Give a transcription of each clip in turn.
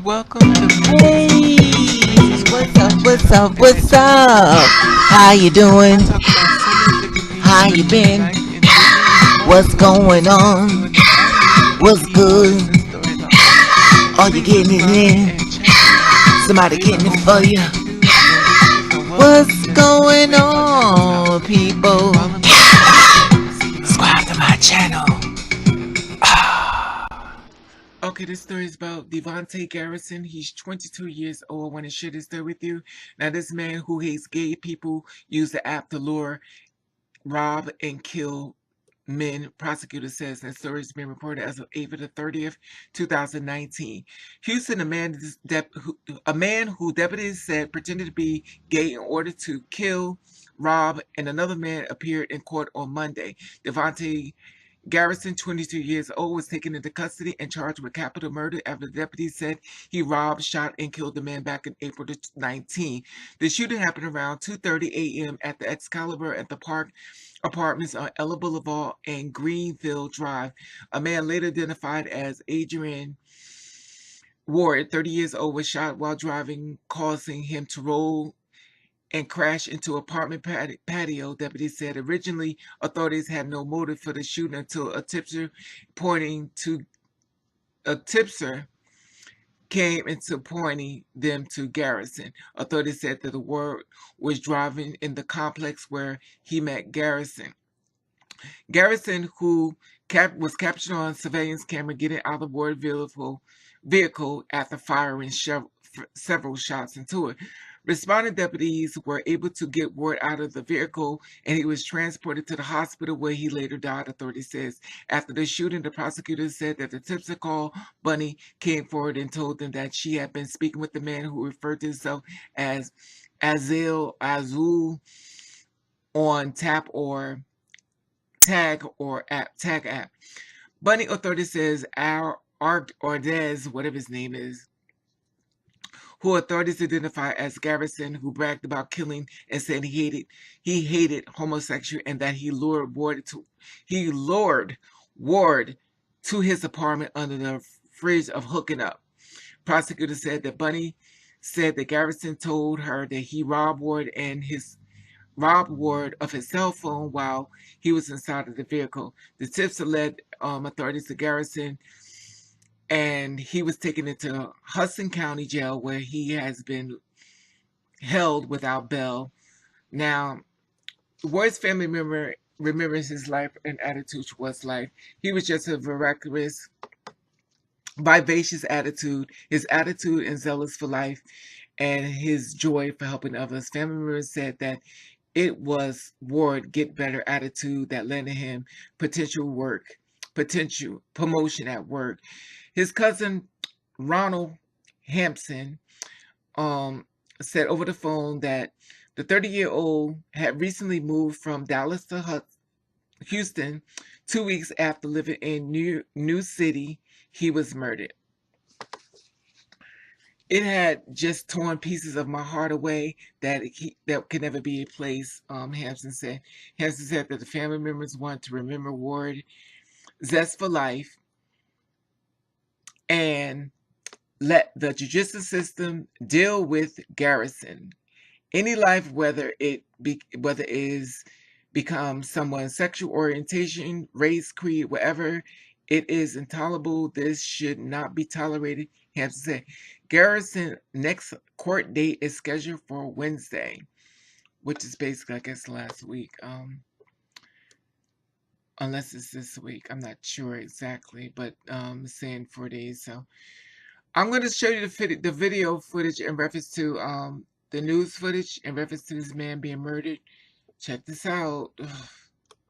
Welcome to Hey, what's up? What's up? What's up? How you I doing? talk about so many different things How you related to been? life and living and What's also going on? interviewing unbelievable What's people good? in the story behind them. Are you Please getting it subscribe in? and check it out. Somebody Leave getting a it for 5 you? review and welcome What's to the going Integrate Podcast on, House. people? Follow me on Instagram. See you Subscribe to my soon. channel. Okay, this story is about Devonte Garrison. He's 22 years old. I want to share this story with you. Now, this man who hates gay people used the app to lure, rob, and kill men, prosecutor says. That story has been reported as of April the 30th, 2019. Houston, a man who deputies said pretended to be gay in order to kill, rob, and another man appeared in court on Monday. Devonte Garrison, 22 years old, was taken into custody and charged with capital murder after the deputy said he robbed, shot, and killed the man back in April 19. The shooting happened around 2:30 a.m. at the Excalibur at the Park Apartments on Ella Boulevard and Greenville Drive. A man later identified as Adrienne Ward, 30 years old, was shot while driving, causing him to roll and crashed into apartment patio, deputies said. Originally, authorities had no motive for the shooting until pointing to a tipster came into pointing them to Garrison. Authorities said that the word was driving in the complex where he met Garrison. Garrison, who was captured on surveillance camera getting out of the Ward vehicle after firing several shots into it. Responding deputies were able to get Ward out of the vehicle and he was transported to the hospital where he later died, authorities says. After the shooting, the prosecutor said that the tipster called Bunny came forward and told them that she had been speaking with the man who referred to himself as Azul on tag app. Bunny authority says Al Ordez, whatever his name is, who authorities identify as Garrison, who bragged about killing and said he hated homosexual and that he lured Ward to his apartment under the fridge of hooking up. Prosecutors said that Bunny said that Garrison told her that he robbed Ward of his cell phone while he was inside of the vehicle. The tips led authorities to Garrison, and he was taken into Hudson County Jail where he has been held without bail. Now, Ward's family member remembers his life and attitude towards life. He was just a vivacious attitude, his attitude and zealous for life, and his joy for helping others. Family members said that it was Ward get better attitude that led to him potential promotion at work. His cousin Ronald Hampson said over the phone that the 30-year-old had recently moved from Dallas to Houston 2 weeks after living in New City. He was murdered. It had just torn pieces of my heart away that could never be replaced. Hampson said. Hampson said that the family members want to remember Ward zest for life and let the judicial system deal with Garrison. Any life, whether it is become someone's sexual orientation, race, creed, whatever, it is intolerable. This should not be tolerated. Hampson said. Garrison next court date is scheduled for Wednesday, which is basically, I guess, last week. Unless it's this week, I'm not sure exactly, but it's saying 4 days. So I'm going to show you the video footage in reference to the news footage in reference to this man being murdered. Check this out.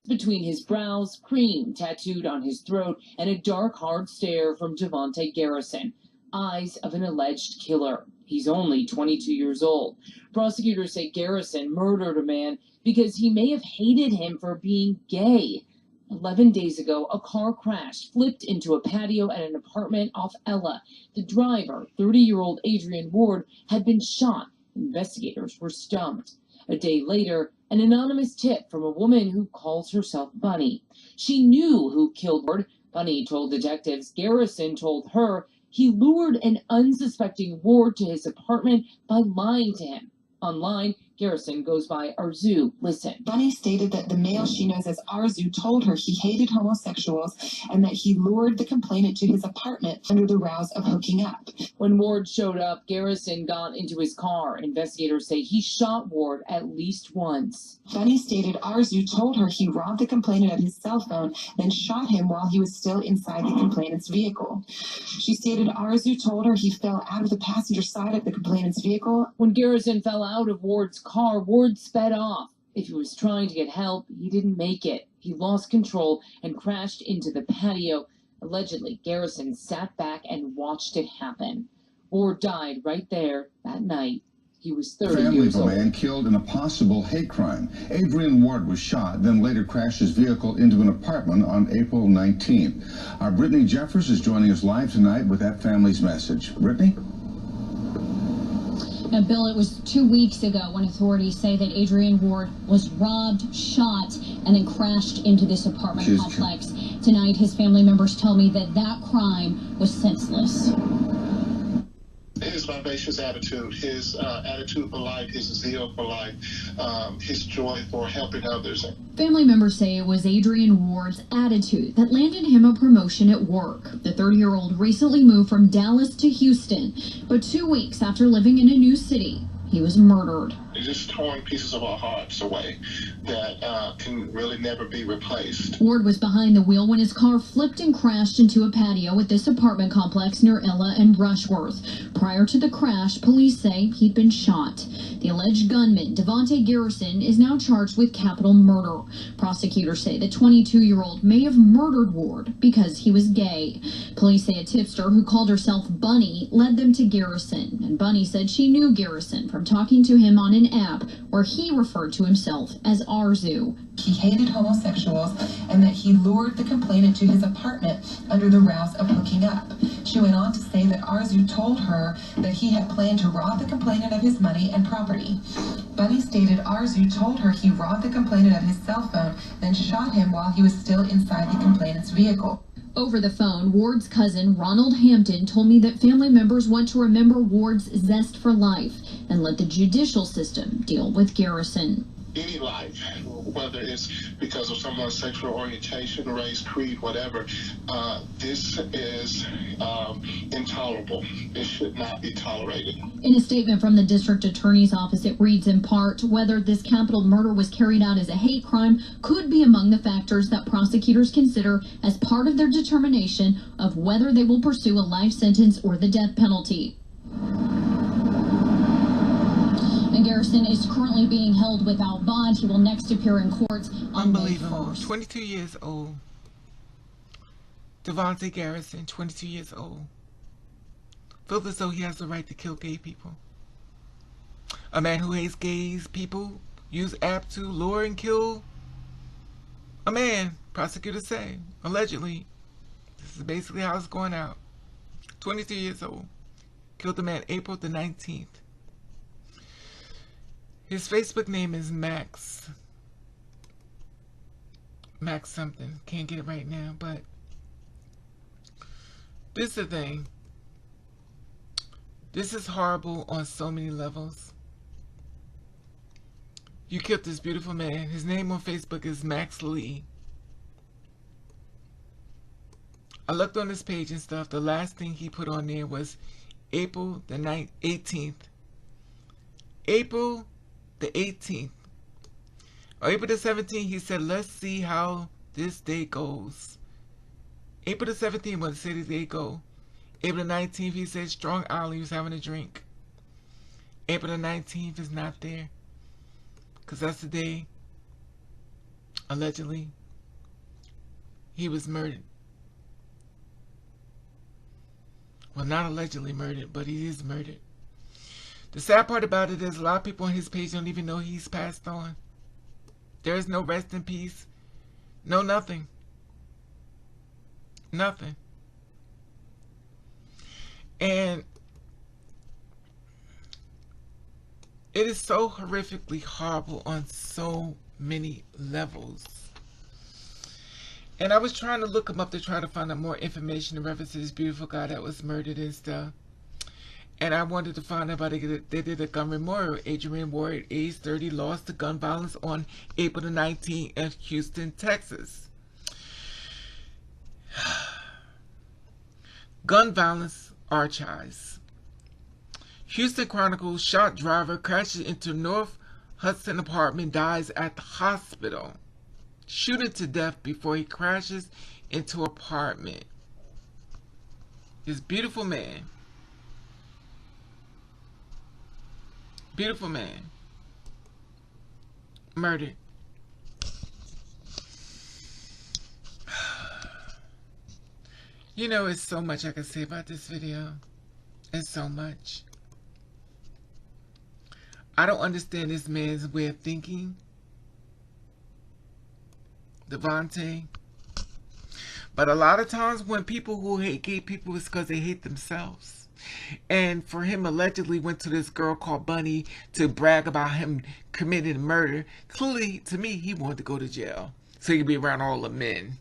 Between his brows, cream tattooed on his throat, and a dark, hard stare from Devonte Garrison. Eyes of an alleged killer. He's only 22 years old. Prosecutors say Garrison murdered a man because he may have hated him for being gay. 11 days ago, a car crashed, flipped into a patio at an apartment off Ella. The driver, 30-year-old Adrienne Ward, had been shot. Investigators were stumped. A day later, an anonymous tip from a woman who calls herself Bunny. She knew who killed Ward. Bunny told detectives Garrison told her He lured an unsuspecting Ward to his apartment by lying to him. Online, Garrison goes by Arzu. Listen. Bunny stated that the male she knows as Arzu told her he hated homosexuals and that he lured the complainant to his apartment under the rouse of hooking up. When Ward showed up, Garrison got into his car. Investigators say he shot Ward at least once. Bunny stated Arzu told her he robbed the complainant of his cell phone, then shot him while he was still inside the complainant's vehicle. She stated Arzu told her he fell out of the passenger side of the complainant's vehicle. When Garrison fell out of Ward's car, Ward sped off. If he was trying to get help, he didn't make it. He lost control and crashed into the patio. Allegedly, Garrison sat back and watched it happen. Ward died right there that night. He was 30 Family years of a old. man killed in a possible hate crime. Adrienne Ward was shot, then later crashed his vehicle into an apartment on April 19th. Our Brittany Jeffers is joining us live tonight with that family's message. Brittany? Now, Bill, it was 2 weeks ago when authorities say that Adrienne Ward was robbed, shot, and then crashed into this apartment complex. Tonight, his family members tell me that that crime was senseless. His vivacious attitude, his attitude for life, his zeal for life, his joy for helping others. Family members say it was Adrienne Ward's attitude that landed him a promotion at work. The 30-year-old recently moved from Dallas to Houston, but 2 weeks after living in a new city, he was murdered. It's just torn pieces of our hearts away that can really never be replaced. Ward was behind the wheel when his car flipped and crashed into a patio at this apartment complex near Ella and Rushworth. Prior to the crash, police say he'd been shot. The alleged gunman, Devonte Garrison, is now charged with capital murder. Prosecutors say the 22-year-old may have murdered Ward because he was gay. Police say a tipster who called herself Bunny led them to Garrison, and Bunny said she knew Garrison from talking to him on an app where he referred to himself as Arzu. He hated homosexuals and that he lured the complainant to his apartment under the rouse of hooking up. She went on to say that Arzu told her that he had planned to rob the complainant of his money and property. Bunny stated Arzu told her he robbed the complainant of his cell phone, then shot him while he was still inside the complainant's vehicle. Over the phone, Ward's cousin, Ronald Hampton, told me that family members want to remember Ward's zest for life and let the judicial system deal with Garrison. Any life, whether it's because of someone's sexual orientation, race, creed, whatever, this is intolerable. It should not be tolerated. In a statement from the district attorney's office, it reads in part, whether this capital murder was carried out as a hate crime could be among the factors that prosecutors consider as part of their determination of whether they will pursue a life sentence or the death penalty. And Garrison is currently being held without bond. He will next appear in court on May 1st. 22 years old. Devonte Garrison, 22 years old. Feels as though he has the right to kill gay people. A man who hates gays people use app to lure and kill a man, prosecutors say. Allegedly. This is basically how it's going out. 22 years old. Killed a man April the 19th. His Facebook name is Max something. Can't get it right now, but this is the thing. This is horrible on so many levels. You killed this beautiful man. His name on Facebook is Max Lee. I looked on his page and stuff. The last thing he put on there was April the 18th. April the 18th. On April the 17th, he said, let's see how this day goes. April the 17th was the city day go. April the 19th, he said Strong Island, he was having a drink. April the 19th is not there. Because that's the day, allegedly, he was murdered. Well, not allegedly murdered, but he is murdered. The sad part about it is a lot of people on his page don't even know he's passed on. There is no rest in peace. No nothing. Nothing. And it is so horrifically horrible on so many levels. And I was trying to look him up to try to find out more information in reference to this beautiful guy that was murdered and stuff. And I wanted to find out about it. They did a gun memorial. Adrienne Ward, age 30, lost to gun violence on April the 19th in Houston, Texas. Gun violence archives. Houston Chronicle: shot driver crashes into North Hudson apartment, dies at the hospital. Shooting to death before he crashes into apartment. This beautiful man. Beautiful man. Murdered. You know, it's so much I can say about this video. It's so much. I don't understand this man's way of thinking. Devonte. But a lot of times when people who hate gay people, it's because they hate themselves. And for him allegedly went to this girl called Bunny to brag about him committing murder. Clearly, to me, he wanted to go to jail so he could be around all the men.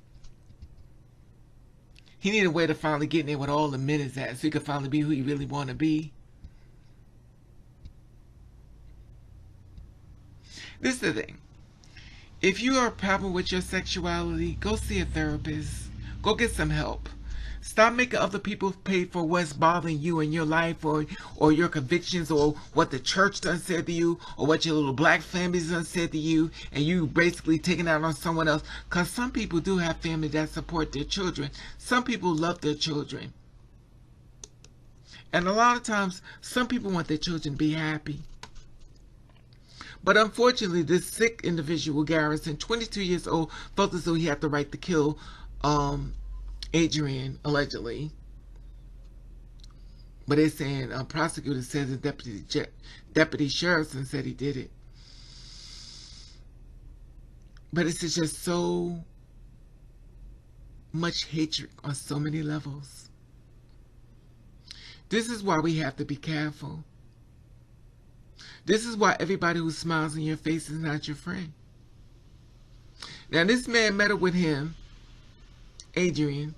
He needed a way to finally get in there with all the men is at so he could finally be who he really want to be. This is the thing. If you are a problem with your sexuality, go see a therapist. Go get some help. Stop making other people pay for what's bothering you in your life, or your convictions, or what the church done said to you, or what your little black families done said to you, and you basically taking out on someone else. Because some people do have family that support their children. Some people love their children. And a lot of times, some people want their children to be happy. But unfortunately, this sick individual, Garrison, 22 years old, felt as though he had the right to kill Adrienne, allegedly. But they're saying, prosecutors said the deputy sheriff said he did it. But it's just so much hatred on so many levels. This is why we have to be careful. This is why everybody who smiles in your face is not your friend. Now, this man met up with him, Adrienne,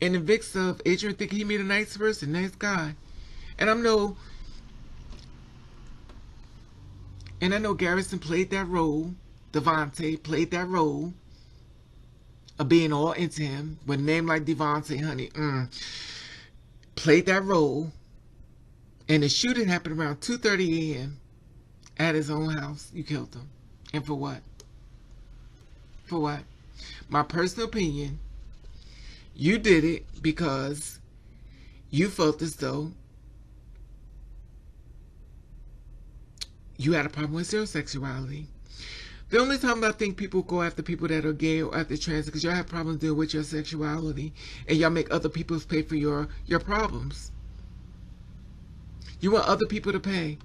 in the mix of Adrienne thinking he made a nice person, nice guy. And I know Garrison played that role, Devonte played that role of being all into him with a name like Devonte, honey. Played that role. And the shooting happened around 2:30 a.m. at his own house. You killed him. And for what? For what? My personal opinion, you did it because you felt as though you had a problem with your sexuality. The only time I think people go after people that are gay or after trans is because y'all have problems dealing with your sexuality and y'all make other people pay for your problems. You want other people to pay.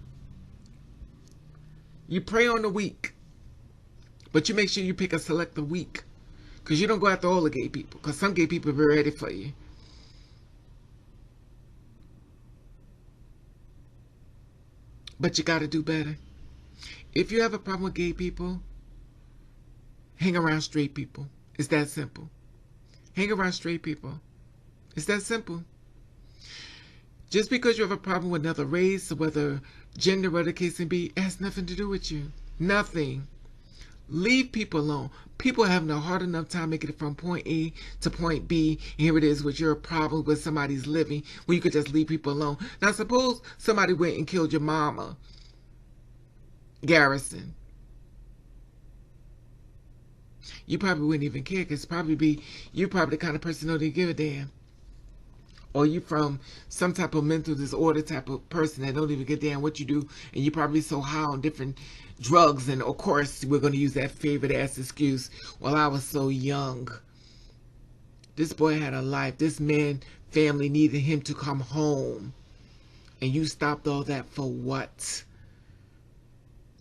You prey on the weak. But you make sure you pick a select the weak. Because you don't go after all the gay people. Because some gay people are ready for you. But you got to do better. If you have a problem with gay people, hang around straight people. It's that simple. Hang around straight people. It's that simple. Just because you have a problem with another race or whether gender, whatever the case may be, it has nothing to do with you. Nothing. Leave people alone. People are having a hard enough time making it from point A to point B. And here it is with your problem with somebody's living where you could just leave people alone. Now suppose somebody went and killed your mama, Garrison. You probably wouldn't even care because you're probably the kind of person who don't give a damn. Or you from some type of mental disorder type of person that don't even get damn what you do, and you're probably so high on different drugs, and of course we're going to use that favorite ass excuse, well, I was so young. This boy had a life. This man family needed him to come home, and you stopped all that for what?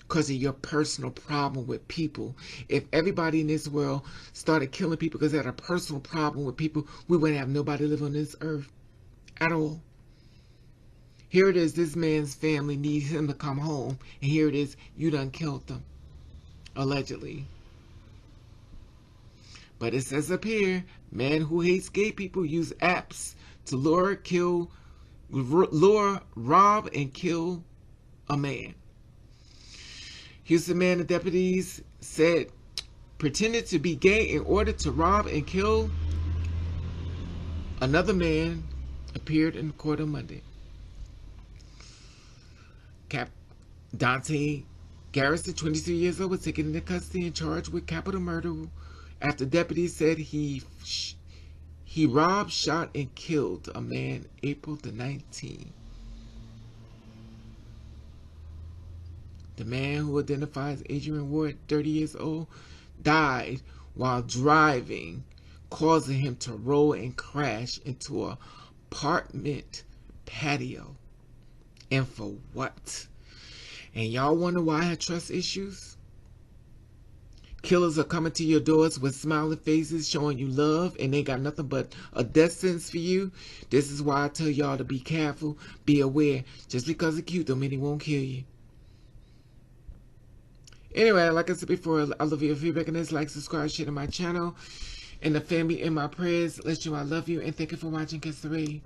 Because of your personal problem with people. If everybody in this world started killing people because they had a personal problem with people, we wouldn't have nobody live on this earth at all. Here it is, this man's family needs him to come home, and here it is, you done killed them, allegedly. But it says up here, man who hates gay people use apps to lure, rob, and kill a man. Houston man, the deputies said, pretended to be gay in order to rob and kill another man, appeared in court on Monday. Devonte Garrison, 22 years old, was taken into custody and charged with capital murder after deputies said he robbed, shot, and killed a man April the 19th. The man, who identifies as Adrienne Ward, 30 years old, died while driving, causing him to roll and crash into an apartment patio. And for what? And y'all wonder why I had trust issues? Killers are coming to your doors with smiling faces, showing you love, and they got nothing but a death sentence for you. This is why I tell y'all to be careful, be aware. Just because they're cute don't mean they won't kill you. Anyway, like I said before, I love your feedback on this. Like, subscribe, share to my channel. And the family in my prayers. Let you know I love you, and thank you for watching Kiss the Ray.